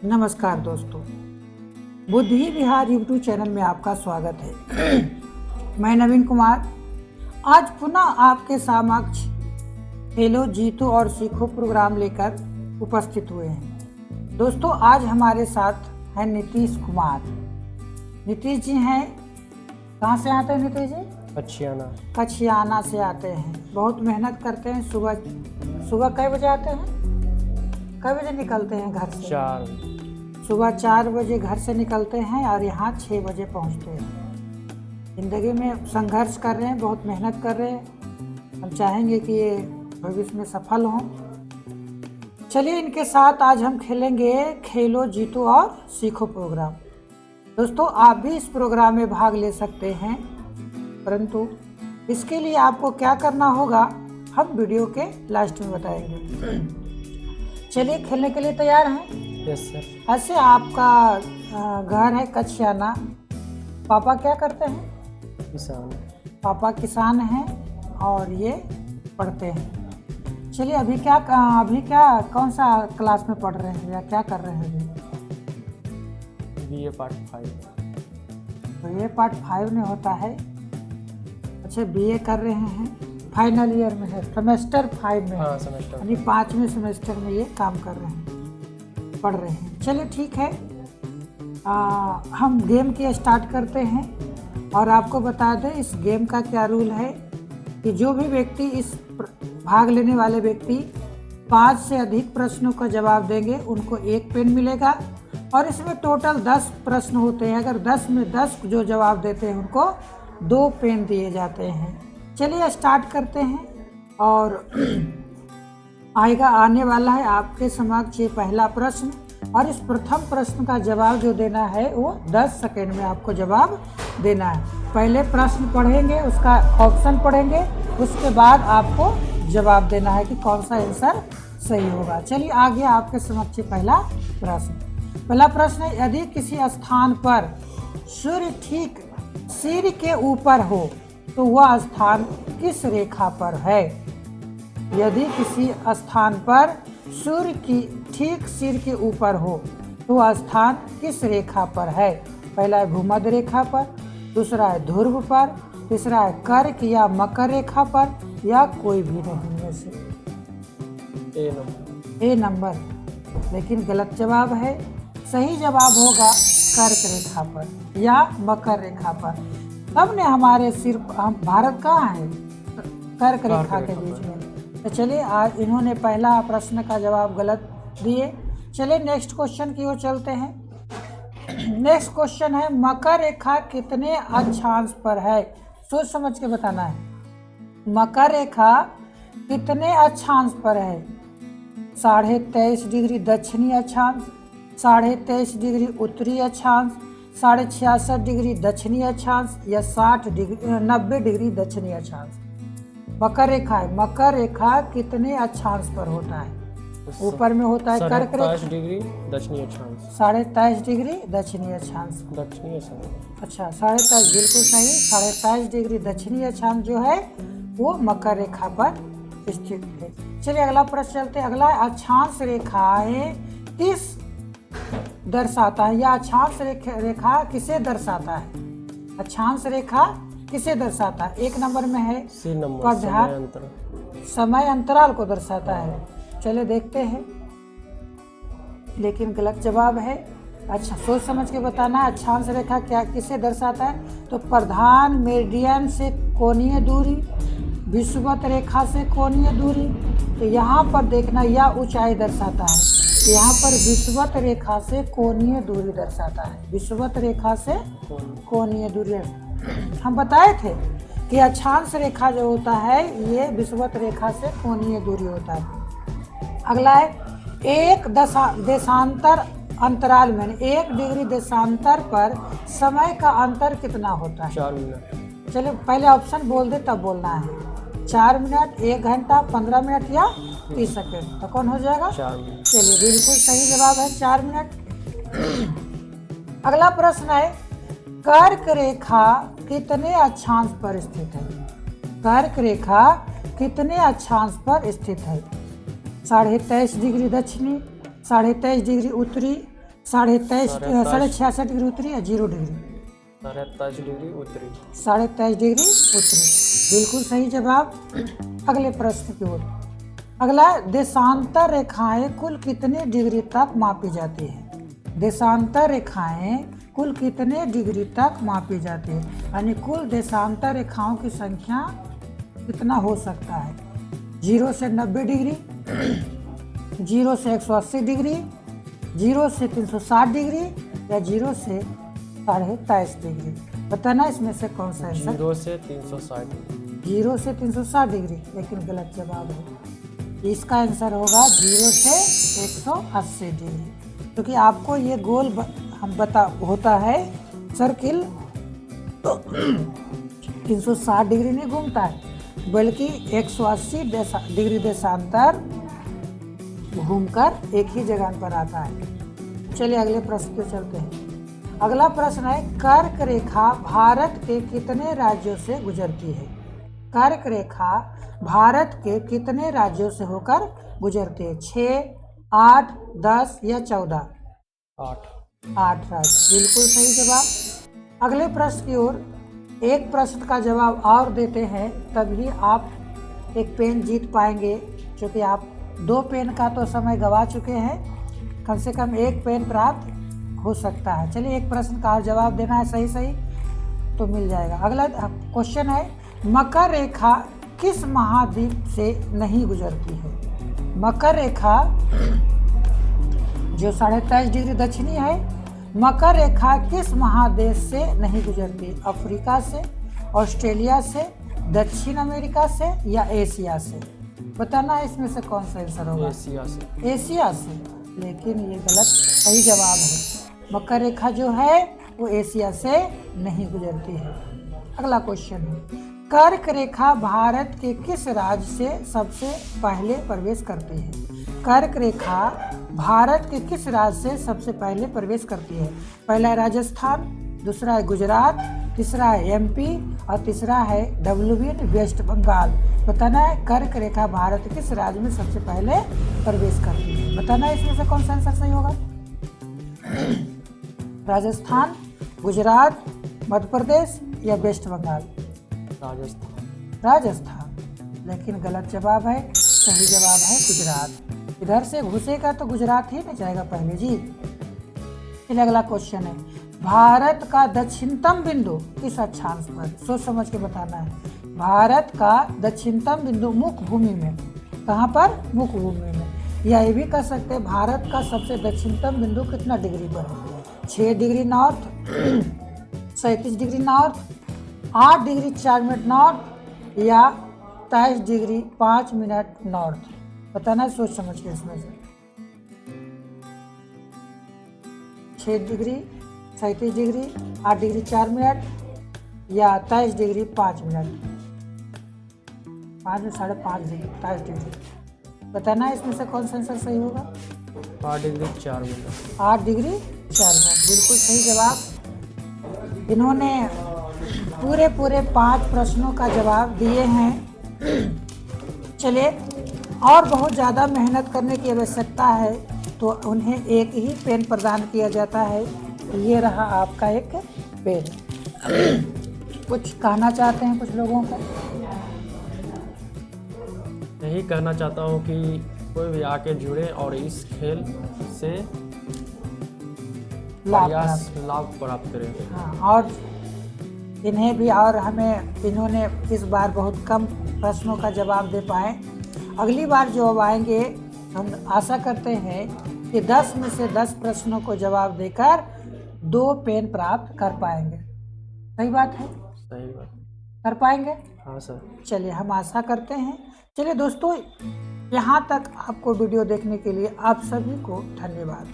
नमस्कार दोस्तों, बुद्धि विहार यूट्यूब चैनल में आपका स्वागत है। मैं नवीन कुमार आज पुनः आपके समक्ष खेलो जीतो और सीखो प्रोग्राम लेकर उपस्थित हुए हैं। दोस्तों, आज हमारे साथ हैं नीतीश कुमार। नीतीश जी हैं, कहाँ से आते हैं नीतीश जी? कछियाना से आते हैं। बहुत मेहनत करते हैं। सुबह कै बजे आते हैं? कै बजे निकलते हैं घर से? सुबह 4 बजे घर से निकलते हैं और यहाँ 6 बजे पहुँचते हैं। ज़िंदगी में संघर्ष कर रहे हैं, बहुत मेहनत कर रहे हैं। हम चाहेंगे कि ये भविष्य में सफल हों। चलिए, इनके साथ आज हम खेलेंगे खेलो जीतो और सीखो प्रोग्राम। दोस्तों, आप भी इस प्रोग्राम में भाग ले सकते हैं, परंतु इसके लिए आपको क्या करना होगा हम वीडियो के लास्ट में बताएंगे। चलिए, खेलने के लिए तैयार हैं? Yes sir. ऐसे आपका घर है कछियाना। पापा क्या करते हैं? किसान। पापा किसान हैं और ये पढ़ते हैं। चलिए, अभी क्या कौन सा क्लास में पढ़ रहे हैं या क्या कर रहे हैं अभी? BA part 5। तो ये पार्ट 5 में होता है। अच्छा, बीए कर रहे हैं, फाइनल ईयर में है, सेमेस्टर 5 में। हाँ, सेमेस्टर यानी 5वें सेमेस्टर में ये काम कर रहे हैं, पढ़ रहे हैं। चलिए ठीक है, हम गेम की स्टार्ट करते हैं। और आपको बता दें इस गेम का क्या रूल है कि जो भी व्यक्ति इस भाग लेने वाले व्यक्ति 5 से अधिक प्रश्नों का जवाब देंगे उनको 1 पेन मिलेगा। और इसमें टोटल 10 प्रश्न होते हैं। अगर 10 में 10 जो जवाब देते हैं उनको 2 पेन दिए जाते हैं। चलिए स्टार्ट करते हैं। और आने वाला है आपके समक्ष ये पहला प्रश्न। और इस प्रथम प्रश्न का जवाब जो देना है वो 10 सेकेंड में आपको जवाब देना है। पहले प्रश्न पढ़ेंगे, उसका ऑप्शन पढ़ेंगे, उसके बाद आपको जवाब देना है कि कौन सा आंसर सही होगा। चलिए आगे आपके समक्ष पहला प्रश्न है, यदि किसी स्थान पर सूर्य ठीक सिर के ऊपर हो तो वह स्थान किस रेखा पर है? यदि किसी स्थान पर सूर्य की ठीक सिर के ऊपर हो तो वह स्थान किस रेखा पर है? पहला है भूमध्य रेखा पर, दूसरा है ध्रुव पर, तीसरा है कर्क या मकर रेखा पर, या कोई भी नहीं में से। ए नंबर, लेकिन गलत जवाब है। सही जवाब होगा कर्क रेखा पर या मकर रेखा पर। तब ने हमारे सिर, हम भारत कहाँ है? कर्क रेखा के बीच में। तो चलिए, आज इन्होंने पहला प्रश्न का जवाब गलत दिए। चलिए नेक्स्ट क्वेश्चन की ओर चलते हैं। नेक्स्ट क्वेश्चन है, मकर रेखा कितने अक्षांश पर है? सोच समझ के बताना है। मकर रेखा कितने अक्षांश पर है? 23.5 डिग्री दक्षिणी अक्षांश, 23.5 डिग्री उत्तरी अक्षांश, 66.5 डिग्री दक्षिणी अक्षांश, या 90 डिग्री दक्षिणी अक्षांश। मकर रेखा है। मकर रेखा कितने अक्षांश पर होता है? ऊपर में होता है कर्क रेखा। 23 डिग्री दक्षिणी अक्षांश। 23.5 डिग्री दक्षिणी अक्षांश। दक्षिणी अक्षांश। अच्छा, 23.5 बिल्कुल सही। 23.5 डिग्री दक्षिणी अक्षांश जो है वो मकर रेखा पर स्थित है। चलिए अगला प्रश्न चलते हैं। अगला अक्षांश रेखाएं किस दर्शाता है, या अक्षांश रेखा किसे दर्शाता है? अक्षांश रेखा किसे दर्शाता है? 1 नंबर में है समय अंतराल को दर्शाता है। चलिए देखते हैं, लेकिन गलत जवाब है। अच्छा, सोच समझ के बताना है। अक्षांश रेखा क्या किसे दर्शाता है? तो प्रधान मेरिडियन से कोणीय दूरी, विषुवत रेखा से कोणीय दूरी। तो यहाँ पर देखना, यह ऊंचाई दर्शाता है। तो यहाँ पर विषुवत रेखा से कोणीय दूरी दर्शाता है। विषुवत रेखा से कोणीय दूरी हम बताए थे कि अक्षांश रेखा जो होता है ये विषुवत रेखा से कोणीय दूरी होता है। अगला है, एक देशांतर अंतराल में 1 डिग्री देशांतर पर समय का अंतर कितना होता है? 4 मिनट। चलिए पहले ऑप्शन बोल दे तब बोलना है। 4 मिनट, 1 घंटा, 15 मिनट या 30 सेकेंड। तो कौन हो जाएगा? 4 मिनट। चलिए बिल्कुल सही जवाब है 4 मिनट। अगला प्रश्न है, कर्क रेखा कितने अक्षांश पर स्थित है? कर्क रेखा कितने अक्षांश पर स्थित है? 23.5 डिग्री दक्षिणी, 23.5 डिग्री उत्तरी, साढ़े 66 डिग्री उत्तरी या 0 डिग्री? 23.5 डिग्री उत्तरी। 23.5 डिग्री उत्तरी, बिल्कुल सही जवाब। अगले प्रश्न की ओर। अगला, देशांतर रेखाएं कुल कितने डिग्री तक मापी जाती है? देशांतर रेखाएं कुल कितने डिग्री तक मापी जाती है, यानी कुल देशांतर रेखाओं की संख्या कितना हो सकता है? 0 से 90 डिग्री, 0 से 180 डिग्री, 0 से 360 डिग्री या 0 से 23.5 डिग्री? बताना इसमें से कौन सा आंसर? 0 से 360। 0 से 360 डिग्री, लेकिन गलत जवाब है। इसका आंसर होगा 0 से 180 डिग्री, क्योंकि आपको ये गोल हम होता है सर्किल, तो 360 डिग्री नहीं घूमता है, बल्कि 180 डिग्री देशांतर घूमकर एक ही जगह पर आता है। चलिए अगले प्रश्न पे चलते हैं। अगला प्रश्न है, कर्क रेखा भारत के कितने राज्यों से गुजरती है? कर्क रेखा भारत के कितने राज्यों से होकर गुजरती है? 6, 8, 10 या 14? 8। 8 राज्य, बिल्कुल सही जवाब। अगले प्रश्न की ओर। एक प्रश्न का जवाब और देते हैं, तभी आप एक पेन जीत पाएंगे, क्योंकि आप 2 पेन का तो समय गवा चुके हैं। कम से कम 1 पेन प्राप्त हो सकता है। चलिए, एक प्रश्न का और जवाब देना है सही सही तो मिल जाएगा। अगला क्वेश्चन है, मकर रेखा किस महाद्वीप से नहीं गुजरती है? मकर रेखा जो 23.5 डिग्री दक्षिणी है, मकर रेखा किस महादेश से नहीं गुजरती? अफ्रीका से, ऑस्ट्रेलिया से, दक्षिण अमेरिका से या एशिया से? बताना है इसमें से कौन सा आंसर होगा? एशिया से। एशिया से, लेकिन ये गलत सही जवाब है। मकर रेखा जो है वो एशिया से नहीं गुजरती है। अगला क्वेश्चन है, कर्क रेखा भारत के किस राज्य से सबसे पहले प्रवेश करती है? कर्क रेखा भारत के किस राज्य से सबसे पहले प्रवेश करती है? पहला है राजस्थान, दूसरा है गुजरात, तीसरा है एमपी और तीसरा है WB वेस्ट बंगाल। बताना है कर्क रेखा भारत के किस राज्य में सबसे पहले प्रवेश करती है? बताना है इसमें से कौन सा आंसर सही होगा? राजस्थान, गुजरात, मध्य प्रदेश या वेस्ट बंगाल? राजस्थान। राजस्थान, लेकिन गलत जवाब है। सही जवाब है गुजरात। इधर से घुसेगा तो गुजरात ही नहीं जाएगा पहले जी। फिर अगला क्वेश्चन है, भारत का दक्षिणतम बिंदु किस अक्षांश पर? सोच समझ के बताना है। भारत का दक्षिणतम बिंदु मुख्य भूमि में, कहाँ पर? मुख्य भूमि में। या ये भी कह सकते हैं भारत का सबसे दक्षिणतम बिंदु कितना डिग्री पर है? 6 degree north, 37 degree north, 8 degree 4 minute north या 23 डिग्री 5 मिनट नॉर्थ? बताना है सोच समझ के इसमें से। 6 डिग्री, 37 डिग्री, 8 डिग्री 4 मिनट या 23 डिग्री 5 मिनट? 5 में 5.5 डिग्री, 23 डिग्री। बताना है इसमें से कौन सा आंसर सही होगा? 8 डिग्री 4 मिनट। 8 डिग्री 4 मिनट, बिल्कुल सही जवाब। इन्होंने पूरे 5 प्रश्नों का जवाब दिए हैं। चलिए, और बहुत ज़्यादा मेहनत करने की आवश्यकता है तो उन्हें एक ही पेन प्रदान किया जाता है। ये रहा आपका एक पेन। कुछ कहना चाहते हैं कुछ लोगों को? यही कहना चाहता हूँ कि कोई भी आके जुड़े और इस खेल से लाभ प्राप्त करें। हाँ, और इन्हें भी, और हमें इन्होंने इस बार बहुत कम प्रश्नों का जवाब दे पाए। अगली बार जो अब आएंगे, हम आशा करते हैं कि 10 में से 10 प्रश्नों को जवाब देकर 2 पेन प्राप्त कर पाएंगे। सही बात है? सही बात। कर पाएंगे? हाँ सर। चलिए, हम आशा करते हैं। चलिए दोस्तों, यहाँ तक आपको वीडियो देखने के लिए आप सभी को धन्यवाद।